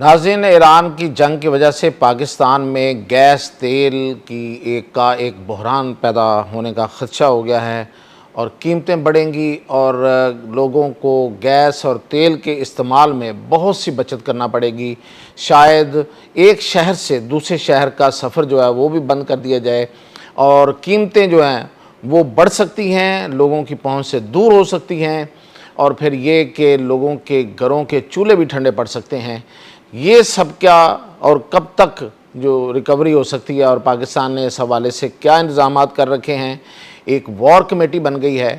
ناظرین، ایران کی جنگ کی وجہ سے پاکستان میں گیس تیل کی ایک بحران پیدا ہونے کا خدشہ ہو گیا ہے اور قیمتیں بڑھیں گی اور لوگوں کو گیس اور تیل کے استعمال میں بہت سی بچت کرنا پڑے گی۔ شاید ایک شہر سے دوسرے شہر کا سفر جو ہے وہ بھی بند کر دیا جائے اور قیمتیں جو ہیں وہ بڑھ سکتی ہیں، لوگوں کی پہنچ سے دور ہو سکتی ہیں، اور پھر یہ کہ لوگوں کے گھروں کے چولہے بھی ٹھنڈے پڑ سکتے ہیں۔ یہ سب کیا اور کب تک جو ریکوری ہو سکتی ہے، اور پاکستان نے اس حوالے سے کیا انتظامات کر رکھے ہیں؟ ایک وار کمیٹی بن گئی ہے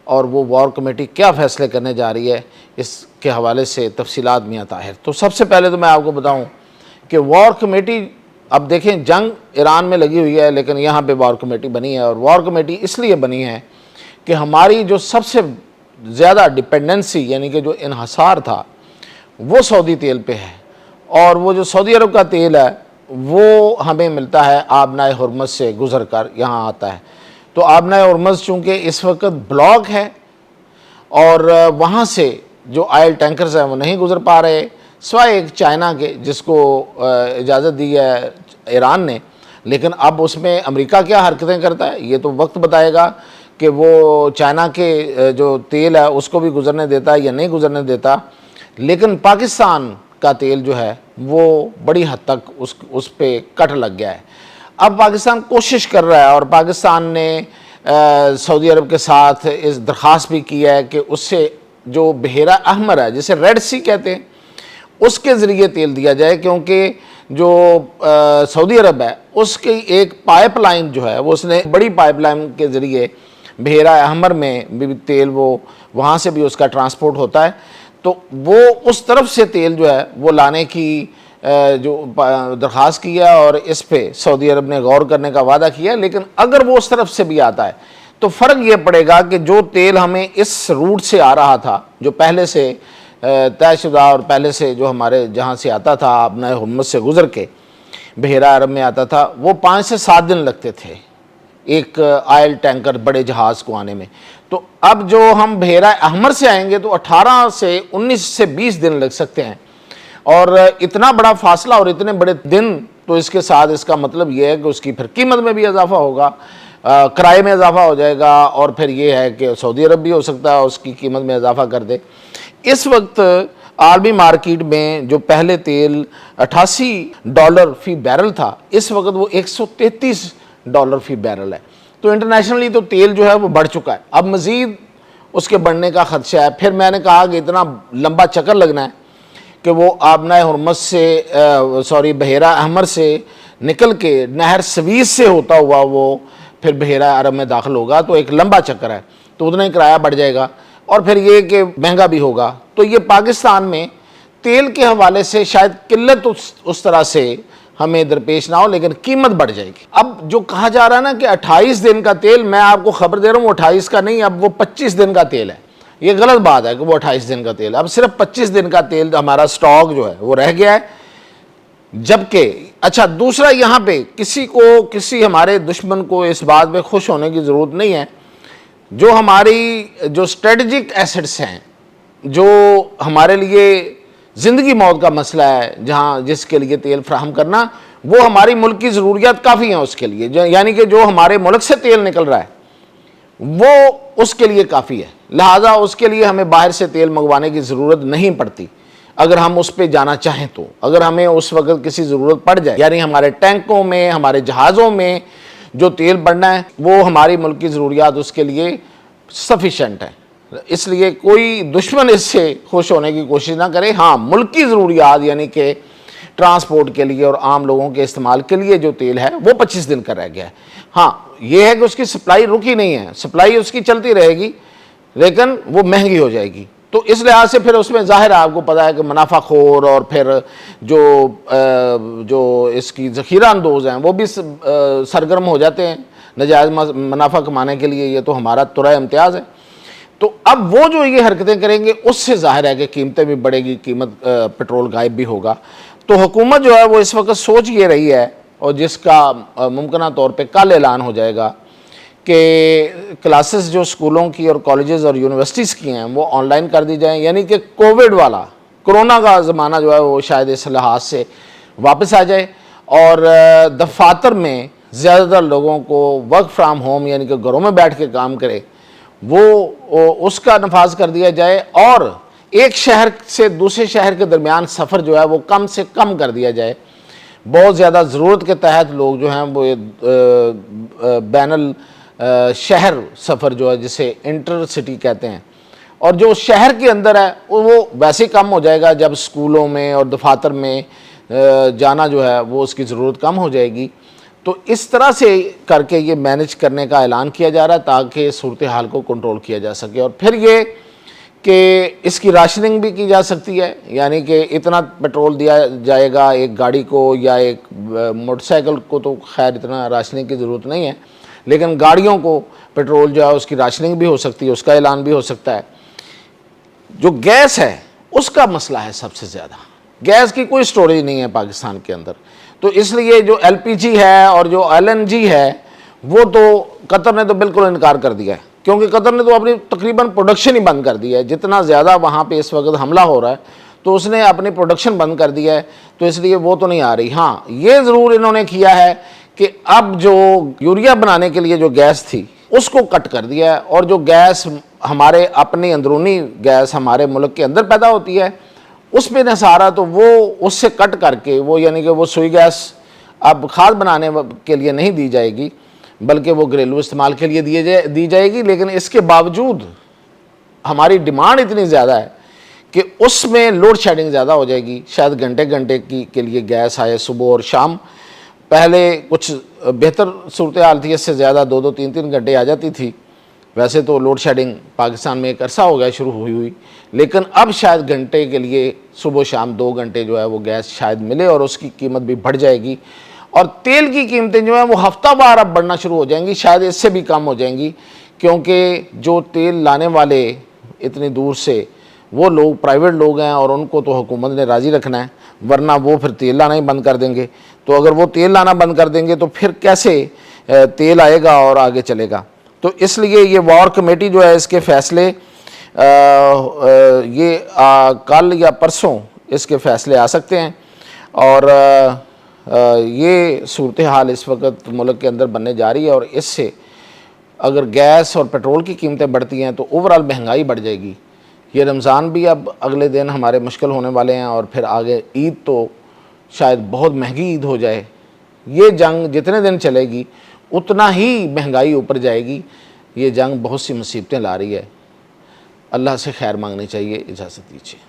اور وہ وار کمیٹی کیا فیصلے کرنے جا رہی ہے، اس کے حوالے سے تفصیلات میاں طاہر۔ تو سب سے پہلے تو میں آپ کو بتاؤں کہ وار کمیٹی، اب دیکھیں جنگ ایران میں لگی ہوئی ہے لیکن یہاں پہ وار کمیٹی بنی ہے، اور وار کمیٹی اس لیے بنی ہے کہ ہماری جو سب سے زیادہ ڈپینڈنسی یعنی کہ جو انحصار تھا وہ سعودی تیل پہ ہے، اور وہ جو سعودی عرب کا تیل ہے وہ ہمیں ملتا ہے آبنائے ہرمز سے گزر کر یہاں آتا ہے۔ تو آبنائے ہرمز چونکہ اس وقت بلاک ہے اور وہاں سے جو آئل ٹینکرز ہیں وہ نہیں گزر پا رہے، سوائے ایک چائنا کے جس کو اجازت دی ہے ایران نے، لیکن اب اس میں امریکہ کیا حرکتیں کرتا ہے یہ تو وقت بتائے گا کہ وہ چائنا کے جو تیل ہے اس کو بھی گزرنے دیتا ہے یا نہیں گزرنے دیتا۔ لیکن پاکستان کا تیل جو ہے وہ بڑی حد تک اس پہ کٹ لگ گیا ہے۔ اب پاکستان کوشش کر رہا ہے، اور پاکستان نے سعودی عرب کے ساتھ اس درخواست بھی کی ہے کہ اس سے جو بحیرہ احمر ہے جسے ریڈ سی کہتے ہیں اس کے ذریعے تیل دیا جائے، کیونکہ جو سعودی عرب ہے اس کی ایک پائپ لائن جو ہے وہ اس نے بڑی پائپ لائن کے ذریعے بحیرہ احمر میں بھی تیل وہ وہاں سے بھی اس کا ٹرانسپورٹ ہوتا ہے، تو وہ اس طرف سے تیل جو ہے وہ لانے کی جو درخواست کی ہے، اور اس پہ سعودی عرب نے غور کرنے کا وعدہ کیا ہے۔ لیکن اگر وہ اس طرف سے بھی آتا ہے تو فرق یہ پڑے گا کہ جو تیل ہمیں اس روٹ سے آ رہا تھا، جو پہلے سے طے شدہ اور پہلے سے جو ہمارے جہاں سے آتا تھا آبنائے ہرمز سے گزر کے بحیرہ عرب میں آتا تھا، وہ 5 سے 7 دن لگتے تھے ایک آئل ٹینکر بڑے جہاز کو آنے میں۔ تو اب جو ہم بحیرہ احمر سے آئیں گے تو 18 سے 19 سے 20 دن لگ سکتے ہیں، اور اتنا بڑا فاصلہ اور اتنے بڑے دن، تو اس کے ساتھ اس کا مطلب یہ ہے کہ اس کی پھر قیمت میں بھی اضافہ ہوگا، کرائے میں اضافہ ہو جائے گا، اور پھر یہ ہے کہ سعودی عرب بھی ہو سکتا ہے اس کی قیمت میں اضافہ کر دے۔ اس وقت عالمی مارکیٹ میں جو پہلے تیل $88 فی بیرل تھا، اس وقت وہ $133 فی بیرل ہے۔ تو انٹرنیشنلی تو تیل جو ہے وہ بڑھ چکا ہے، اب مزید اس کے بڑھنے کا خدشہ ہے۔ پھر میں نے کہا کہ اتنا لمبا چکر لگنا ہے کہ وہ آبنائے ہرمز سے بحیرہ احمر سے نکل کے نہر سویز سے ہوتا ہوا وہ پھر بحیرہ عرب میں داخل ہوگا، تو ایک لمبا چکر ہے، تو اتنا ہی کرایہ بڑھ جائے گا، اور پھر یہ کہ مہنگا بھی ہوگا۔ تو یہ پاکستان میں تیل کے حوالے سے شاید قلت اس طرح سے ہمیں درپیش نہ ہو، لیکن قیمت بڑھ جائے گی۔ اب جو کہا جا رہا ہے نا کہ 28 دن کا تیل، میں آپ کو خبر دے رہا ہوں وہ 28 کا نہیں، اب وہ 25 دن کا تیل ہے۔ یہ غلط بات ہے کہ وہ 28 دن کا تیل، اب صرف 25 دن کا تیل ہمارا سٹاک جو ہے وہ رہ گیا ہے۔ جبکہ اچھا دوسرا، یہاں پہ کسی ہمارے دشمن کو اس بات پہ خوش ہونے کی ضرورت نہیں ہے، جو ہماری جو اسٹریٹجک ایسٹس ہیں، جو ہمارے لیے زندگی موت کا مسئلہ ہے، جس کے لیے تیل فراہم کرنا، وہ ہماری ملک کی ضروریات کافی ہیں اس کے لیے، یعنی کہ جو ہمارے ملک سے تیل نکل رہا ہے وہ اس کے لیے کافی ہے، لہٰذا اس کے لیے ہمیں باہر سے تیل منگوانے کی ضرورت نہیں پڑتی اگر ہم اس پہ جانا چاہیں تو۔ اگر ہمیں اس وقت کسی ضرورت پڑ جائے، یعنی ہمارے ٹینکوں میں، ہمارے جہازوں میں جو تیل بڑھنا ہے وہ ہماری ملک کی ضروریات اس کے لیے سفیشینٹ ہے، اس لیے کوئی دشمن اس سے خوش ہونے کی کوشش نہ کرے۔ ہاں، ملک کی ضروریات یعنی کہ ٹرانسپورٹ کے لیے اور عام لوگوں کے استعمال کے لیے جو تیل ہے وہ 25 دن کا رہ گیا ہے۔ ہاں، یہ ہے کہ اس کی سپلائی رکی نہیں ہے، سپلائی اس کی چلتی رہے گی، لیکن وہ مہنگی ہو جائے گی۔ تو اس لحاظ سے پھر اس میں ظاہر ہے آپ کو پتہ ہے کہ منافع خور اور پھر جو اس کی ذخیرہ اندوز ہیں وہ بھی سرگرم ہو جاتے ہیں نجائز منافع کمانے کے لیے، یہ تو ہمارا ترہ امتیاز ہے۔ تو اب وہ جو یہ حرکتیں کریں گے اس سے ظاہر ہے کہ قیمتیں بھی بڑھے گی، قیمت پٹرول غائب بھی ہوگا۔ تو حکومت جو ہے وہ اس وقت سوچ یہ رہی ہے، اور جس کا ممکنہ طور پہ کل اعلان ہو جائے گا، کہ کلاسز جو اسکولوں کی اور کالجز اور یونیورسٹیز کی ہیں وہ آن لائن کر دی جائیں، یعنی کہ کورونا کا زمانہ جو ہے وہ شاید اس لحاظ سے واپس آ جائے اور دفاتر میں زیادہ تر لوگوں کو ورک فرام ہوم یعنی کہ گھروں میں بیٹھ کے کام کرے وہ اس کا نفاذ کر دیا جائے، اور ایک شہر سے دوسرے شہر کے درمیان سفر جو ہے وہ کم سے کم کر دیا جائے۔ بہت زیادہ ضرورت کے تحت لوگ جو ہیں وہ بین الشہر سفر جو ہے جسے انٹر سٹی کہتے ہیں، اور جو شہر کے اندر ہے وہ ویسے کم ہو جائے گا جب اسکولوں میں اور دفاتر میں جانا جو ہے وہ اس کی ضرورت کم ہو جائے گی۔ تو اس طرح سے کر کے یہ مینج کرنے کا اعلان کیا جا رہا ہے تاکہ صورتحال کو کنٹرول کیا جا سکے، اور پھر یہ کہ اس کی راشننگ بھی کی جا سکتی ہے، یعنی کہ اتنا پیٹرول دیا جائے گا ایک گاڑی کو یا ایک موٹر سائیکل کو، تو خیر اتنا راشننگ کی ضرورت نہیں ہے، لیکن گاڑیوں کو پیٹرول جو ہے اس کی راشننگ بھی ہو سکتی ہے، اس کا اعلان بھی ہو سکتا ہے۔ جو گیس ہے اس کا مسئلہ ہے سب سے زیادہ، گیس کی کوئی سٹوریج نہیں ہے پاکستان کے اندر، تو اس لیے جو ایل پی جی ہے اور جو ایل این جی ہے وہ تو قطر نے تو بالکل انکار کر دیا ہے، کیونکہ قطر نے تو اپنی تقریباً پروڈکشن ہی بند کر دی ہے، جتنا زیادہ وہاں پہ اس وقت حملہ ہو رہا ہے تو اس نے اپنی پروڈکشن بند کر دیا ہے، تو اس لیے وہ تو نہیں آ رہی۔ ہاں یہ ضرور انہوں نے کیا ہے کہ اب جو یوریا بنانے کے لیے جو گیس تھی اس کو کٹ کر دیا ہے، اور جو گیس ہمارے اپنی اندرونی گیس ہمارے ملک کے اندر پیدا ہوتی ہے اس پہ نثارہ تو وہ اس سے کٹ کر کے وہ یعنی کہ وہ سوئی گیس اب کھاد بنانے کے لیے نہیں دی جائے گی بلکہ وہ گھریلو استعمال کے لیے دی جائے گی، لیکن اس کے باوجود ہماری ڈیمانڈ اتنی زیادہ ہے کہ اس میں لوڈ شیڈنگ زیادہ ہو جائے گی، شاید گھنٹے گھنٹے کے لیے گیس آئے صبح اور شام۔ پہلے کچھ بہتر صورتحال تھی، اس سے زیادہ 2-3 گھنٹے آ جاتی تھی، ویسے تو لوڈ شیڈنگ پاکستان میں ایک عرصہ ہو گیا شروع ہوئی، لیکن اب شاید گھنٹے کے لیے صبح شام 2 گھنٹے جو ہے وہ گیس شاید ملے، اور اس کی قیمت بھی بڑھ جائے گی، اور تیل کی قیمتیں جو ہیں وہ ہفتہ وار اب بڑھنا شروع ہو جائیں گی، شاید اس سے بھی کم ہو جائیں گی، کیونکہ جو تیل لانے والے اتنی دور سے وہ لوگ پرائیویٹ لوگ ہیں اور ان کو تو حکومت نے راضی رکھنا ہے، ورنہ وہ پھر تیل لانا ہی بند کر دیں گے، تو اگر وہ تیل لانا بند کر دیں گے تو پھر کیسے تیل آئے گا اور آگے چلے گا۔ تو اس لیے یہ وار کمیٹی جو ہے اس کے فیصلے یہ کل یا پرسوں اس کے فیصلے آ سکتے ہیں، اور یہ صورتحال اس وقت ملک کے اندر بننے جا رہی ہے، اور اس سے اگر گیس اور پیٹرول کی قیمتیں بڑھتی ہیں تو اوورال مہنگائی بڑھ جائے گی۔ یہ رمضان بھی اب اگلے دن ہمارے مشکل ہونے والے ہیں، اور پھر آگے عید تو شاید بہت مہنگی عید ہو جائے۔ یہ جنگ جتنے دن چلے گی اتنا ہی مہنگائی اوپر جائے گی، یہ جنگ بہت سی مصیبتیں لا رہی ہے۔ اللہ سے خیر مانگنی چاہیے۔ اجازت دیجیے۔